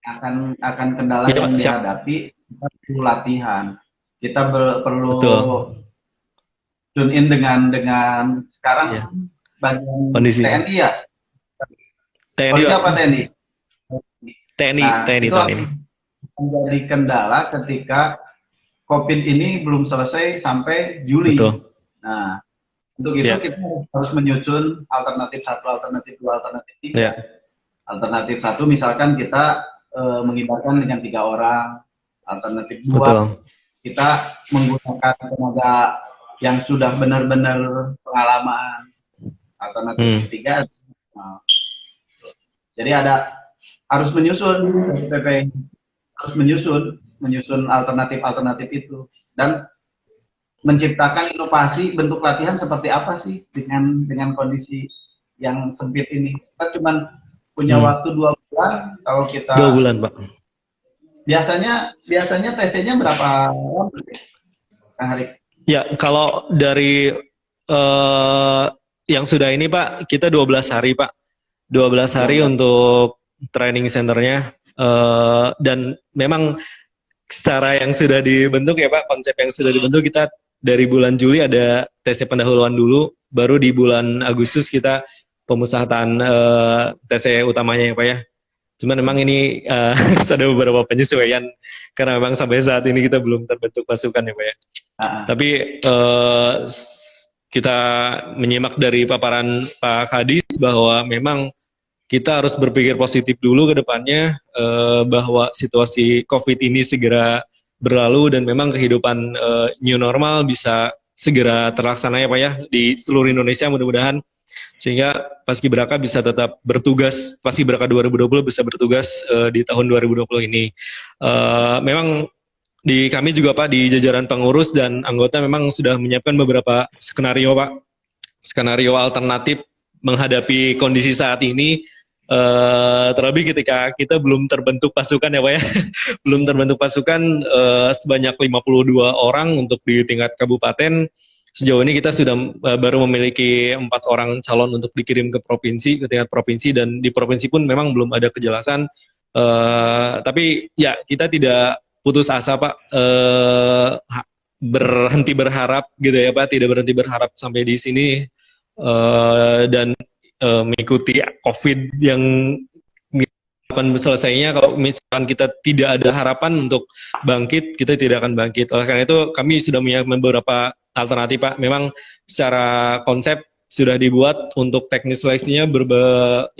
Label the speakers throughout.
Speaker 1: akan kendala
Speaker 2: Iya
Speaker 1: yang
Speaker 2: Pak, siap.
Speaker 1: dihadapi, kita perlu latihan. Kita perlu
Speaker 2: Betul.
Speaker 1: tune in dengan sekarang
Speaker 2: Iya,
Speaker 1: bagian
Speaker 2: kondisi Pak.
Speaker 1: TNI ya,
Speaker 2: TNI
Speaker 1: polisi
Speaker 2: Pak.
Speaker 1: apa TNI?
Speaker 2: TNI,
Speaker 1: Nah,
Speaker 2: TNI
Speaker 1: itu
Speaker 2: tahun
Speaker 1: akan
Speaker 2: ini.
Speaker 1: menjadi kendala ketika COVID ini belum selesai sampai Juli.
Speaker 2: Betul.
Speaker 1: Nah, untuk itu
Speaker 2: Ya,
Speaker 1: kita harus menyusun alternatif satu, alternatif dua, alternatif tiga.
Speaker 2: ya,
Speaker 1: Alternatif satu misalkan kita mengibarkan dengan 3 orang. Alternatif dua
Speaker 2: betul.
Speaker 1: kita menggunakan tenaga yang sudah benar-benar pengalaman. Alternatif
Speaker 2: Hmm.
Speaker 1: ketiga, nah, jadi ada harus menyusun PPP, harus menyusun alternatif-alternatif itu dan menciptakan inovasi bentuk latihan seperti apa sih dengan kondisi yang sempit ini. Kita cuma punya
Speaker 2: Hmm.
Speaker 1: waktu 2 bulan. Kalau
Speaker 2: Dua
Speaker 1: kita
Speaker 2: bulan Pak.
Speaker 1: biasanya biasanya TC-nya berapa lama, Kang Hari?
Speaker 2: Ya, kalau dari yang sudah ini Pak, kita 12 hari Pak. 12 hari
Speaker 1: 12.
Speaker 2: untuk training centernya. Dan memang secara yang sudah dibentuk ya Pak, konsep yang sudah dibentuk kita dari bulan Juli ada TC pendahuluan dulu, baru di bulan Agustus kita pemusatan TC utamanya ya Pak ya. Cuman memang ini ada beberapa penyesuaian karena memang sampai saat ini kita belum terbentuk pasukan ya Pak ya.
Speaker 1: Ah,
Speaker 2: Tapi kita menyimak dari paparan Pak Kadis bahwa memang kita harus berpikir positif dulu ke depannya, bahwa situasi COVID ini segera berlalu dan memang kehidupan new normal bisa segera terlaksana ya Pak ya di seluruh Indonesia mudah-mudahan, sehingga Paskibraka bisa tetap bertugas, Paskibraka 2020 bisa bertugas di tahun 2020 ini. Memang di kami juga Pak di jajaran pengurus dan anggota memang sudah menyiapkan beberapa skenario Pak, skenario alternatif menghadapi kondisi saat ini. Terlebih ketika kita belum terbentuk pasukan ya Pak ya, belum terbentuk pasukan sebanyak 52 orang untuk di tingkat kabupaten. Sejauh ini kita sudah baru memiliki 4 orang calon untuk dikirim ke provinsi, ke tingkat provinsi, dan di provinsi pun memang belum ada kejelasan. Tapi ya kita tidak putus asa Pak, berhenti berharap gitu ya Pak, tidak berhenti berharap sampai di sini, dan mengikuti COVID yang kapan selesainya. Kalau misalkan kita tidak ada harapan untuk bangkit, kita tidak akan bangkit. Oleh karena itu kami sudah punya beberapa alternatif Pak. Memang secara konsep sudah dibuat untuk teknis seleksinya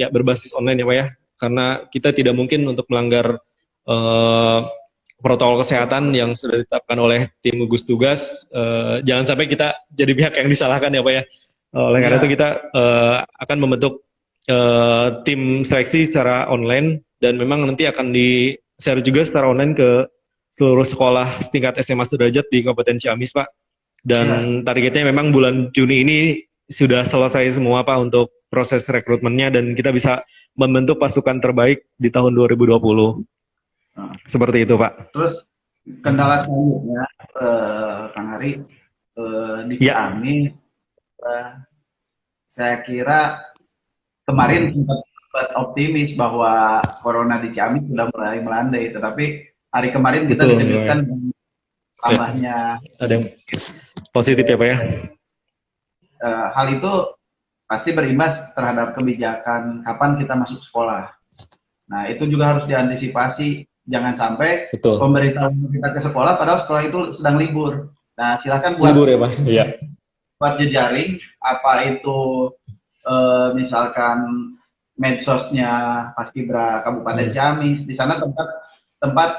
Speaker 2: berbasis online ya Pak ya. Karena kita tidak mungkin untuk melanggar eh, protokol kesehatan yang sudah ditetapkan oleh tim gugus tugas. Jangan sampai kita jadi pihak yang disalahkan ya Pak ya. Oleh karena itu
Speaker 1: iya.
Speaker 2: kita akan membentuk tim seleksi secara online, dan memang nanti akan di-share juga secara online ke seluruh sekolah tingkat SMA sederajat di Kabupaten Ciamis Pak.
Speaker 1: Siap.
Speaker 2: Dan targetnya memang bulan Juni ini sudah selesai semua Pak untuk proses rekrutmennya, dan kita bisa membentuk pasukan terbaik di tahun 2020.
Speaker 1: Nah,
Speaker 2: Seperti itu Pak.
Speaker 1: terus kendala selanjutnya, Kang Hari, di
Speaker 2: Ya,
Speaker 1: Ciamis, eh, saya kira kemarin sempat optimis bahwa corona di Ciamis sudah mulai melandai, tetapi hari kemarin kita
Speaker 2: betul.
Speaker 1: dikejutkan
Speaker 2: Ya.
Speaker 1: dengan
Speaker 2: Ya.
Speaker 1: tambahnya
Speaker 2: Ada yang positif ya Pak ya.
Speaker 1: hal itu pasti berimbas terhadap kebijakan kapan kita masuk sekolah. Nah, itu juga harus diantisipasi. Jangan sampai
Speaker 2: Betul.
Speaker 1: pemberitahuan kita ke sekolah padahal sekolah itu sedang libur. Nah, silakan
Speaker 2: Libur ya Pak. Iya.
Speaker 1: buat jejaring apa itu misalkan medsosnya Paskibra Kabupaten
Speaker 2: Hmm.
Speaker 1: Ciamis. Di sana tempat tempat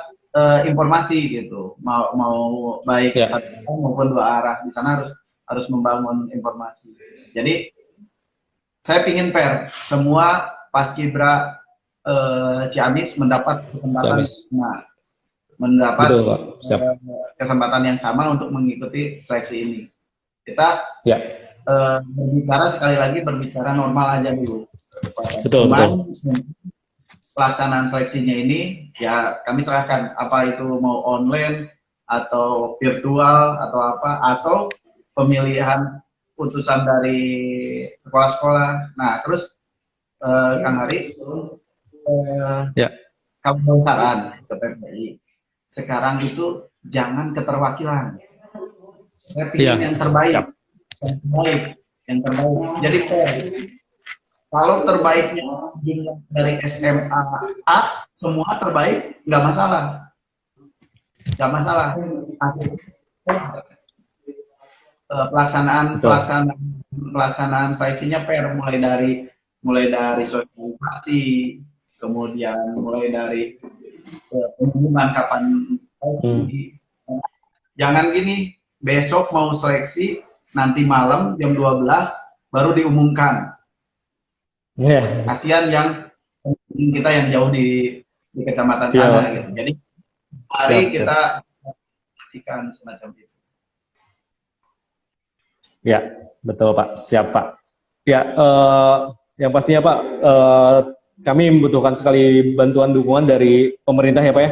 Speaker 1: informasi gitu. Mau baik
Speaker 2: Ya,
Speaker 1: satu arah maupun 2 arah. Di sana harus harus membangun informasi. Jadi saya pingin fair, semua paskibra Ciamis mendapat kesempatan,
Speaker 2: Ciamis.
Speaker 1: nah, mendapat
Speaker 2: Betul Pak. Siap.
Speaker 1: kesempatan yang sama untuk mengikuti seleksi ini. Kita
Speaker 2: Ya,
Speaker 1: berbicara sekali lagi berbicara normal aja dulu.
Speaker 2: betul betul.
Speaker 1: Cuman pelaksanaan seleksinya ini ya kami serahkan apa itu mau online atau virtual atau apa atau pemilihan putusan dari sekolah-sekolah. Nah, terus Kang Hari, eh,
Speaker 2: Ya.
Speaker 1: kalau mau saran ke PPI, sekarang itu jangan keterwakilan. Saya
Speaker 2: Iya,
Speaker 1: pilih yang terbaik,
Speaker 2: siap.
Speaker 1: yang terbaik, yang terbaik. Jadi kalau terbaiknya jumlah dari SMA A, semua terbaik, nggak masalah, nggak masalah. Pelaksanaan
Speaker 2: Betul.
Speaker 1: pelaksanaan seleksinya fair, mulai dari sosialisasi, kemudian mulai dari pengumuman kapan seleksi. Jangan gini, besok mau seleksi, nanti malam jam 12 baru diumumkan.
Speaker 2: Yeah.
Speaker 1: Kasihan yang kita yang jauh di kecamatan
Speaker 2: Iya,
Speaker 1: sana
Speaker 2: Pak.
Speaker 1: gitu. Jadi mari
Speaker 2: Siap,
Speaker 1: kita pastikan semacam itu.
Speaker 2: Ya, betul Pak. Siap Pak. Ya, yang pastinya Pak, kami membutuhkan sekali bantuan dukungan dari pemerintah ya Pak ya,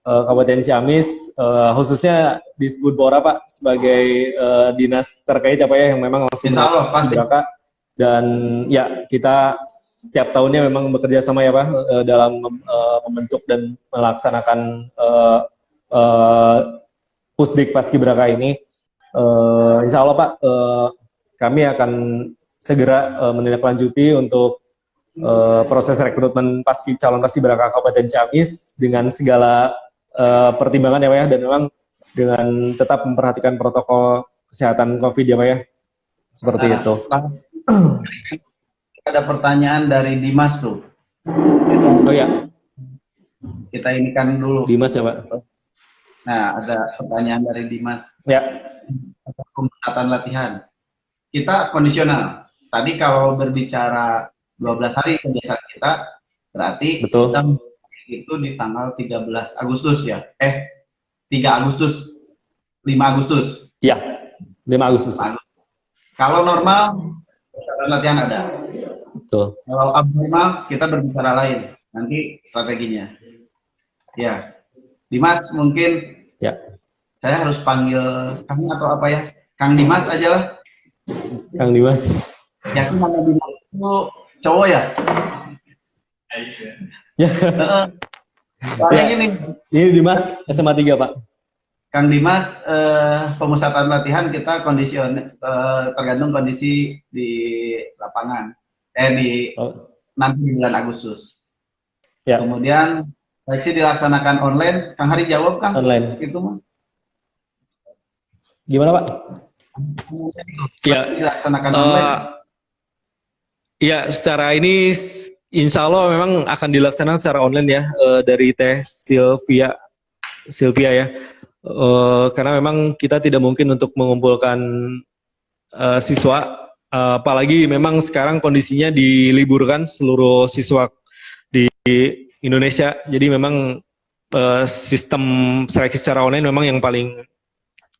Speaker 2: Kabupaten Ciamis, khususnya di Sbudbora Pak, sebagai dinas terkait ya Pak ya, yang memang langsung
Speaker 1: Insya Allah pasti.
Speaker 2: Dan ya kita setiap tahunnya memang bekerja sama ya Pak, dalam membentuk dan melaksanakan Pusdik Paskibraka ini. Insya Allah Pak, kami akan segera menindaklanjuti untuk proses rekrutmen calon paskibraka Kabupaten Ciamis dengan segala pertimbangan ya Pak ya, dan memang dengan tetap memperhatikan protokol kesehatan COVID ya Pak ya, seperti itu.
Speaker 1: Ada pertanyaan dari Dimas tuh.
Speaker 2: Oh ya,
Speaker 1: kita ini kan dulu.
Speaker 2: Dimas ya Pak.
Speaker 1: Nah, ada pertanyaan dari Dimas.
Speaker 2: Ya.
Speaker 1: Pemusatan latihan. Kita kondisional. Tadi kalau berbicara 12 hari kebiasaan kita, berarti
Speaker 2: betul.
Speaker 1: Kita itu di tanggal 13 Agustus ya. 3 Agustus. 5 Agustus.
Speaker 2: Ya, 5 Agustus.
Speaker 1: Kalau normal, pemusatan latihan ada.
Speaker 2: Betul.
Speaker 1: Kalau abnormal, kita berbicara lain. Nanti strateginya. Ya. Dimas mungkin
Speaker 2: ya.
Speaker 1: Saya harus panggil Kang atau apa ya? Kang Dimas aja lah.
Speaker 2: Kang Dimas.
Speaker 1: Ya, nama Dimas itu cowok ya?
Speaker 2: Ya.
Speaker 1: Soalnya gini.
Speaker 2: Ini Dimas SMA 3 Pak.
Speaker 1: Kang Dimas, pemusatan latihan kita tergantung kondisi di lapangan. Nanti di bulan Agustus. Ya. Kemudian seleksi dilaksanakan online. Kang Hari jawab Kang.
Speaker 2: Online.
Speaker 1: Itu mah.
Speaker 2: Gimana Pak?
Speaker 1: Ya. Dilaksanakan online.
Speaker 2: Ya, secara ini insya Allah memang akan dilaksanakan secara online ya, dari Teh Sylvia ya. Karena memang kita tidak mungkin untuk mengumpulkan siswa, apalagi memang sekarang kondisinya diliburkan seluruh siswa di Indonesia. Jadi memang sistem seleksi secara online memang yang paling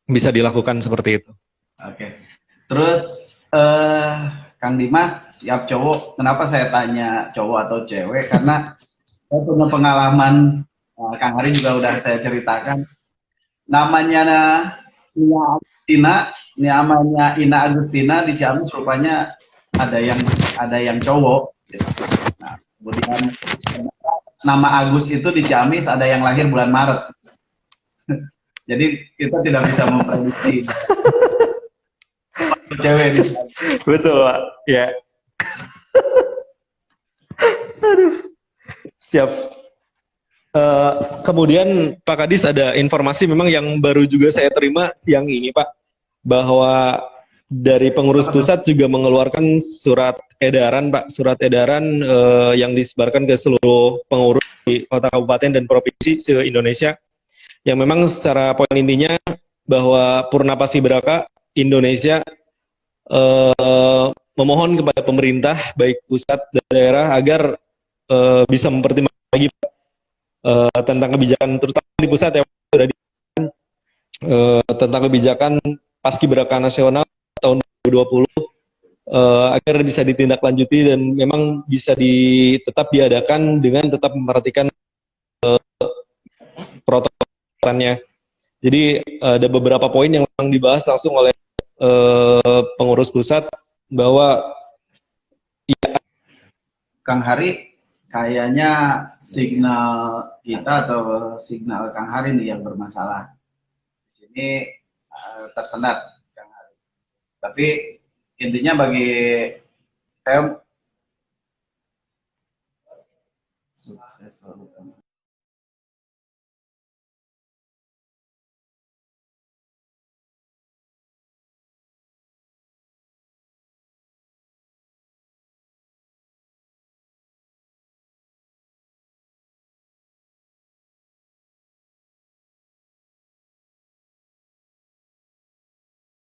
Speaker 2: bisa dilakukan seperti itu.
Speaker 1: Oke. Terus Kang Dimas, siap cowok. Kenapa saya tanya cowok atau cewek? Karena saya punya pengalaman, Kang Hari juga udah saya ceritakan. Namanya Ina Agustina di Ciamis rupanya ada yang cowok. Nah, kemudian nama Agus itu di Ciamis ada yang lahir bulan Maret. Jadi kita tidak bisa memprediksi cewek nih.
Speaker 2: Betul Pak. Ya. Aduh. Siap. Kemudian Pak Kadis, ada informasi memang yang baru juga saya terima siang ini Pak, bahwa dari pengurus pusat juga mengeluarkan surat edaran Pak, surat edaran yang disebarkan ke seluruh pengurus di kota, kabupaten, dan provinsi se-Indonesia, yang memang secara poin intinya bahwa Purna Paskibraka Indonesia memohon kepada pemerintah baik pusat dan daerah agar bisa mempertimbangkan lagi tentang kebijakan, terutama di pusat yang sudah tentang kebijakan Paskibraka Nasional tahun 2020, agar bisa ditindaklanjuti dan memang bisa tetap diadakan dengan tetap memperhatikan protokolnya. Jadi ada beberapa poin yang memang dibahas langsung oleh pengurus pusat, bahwa
Speaker 1: Kang Hari kayaknya signal kita atau signal Kang Hari nih yang bermasalah. Di sini tersendat Kang Hari. Tapi intinya bagi saya sukses selalu.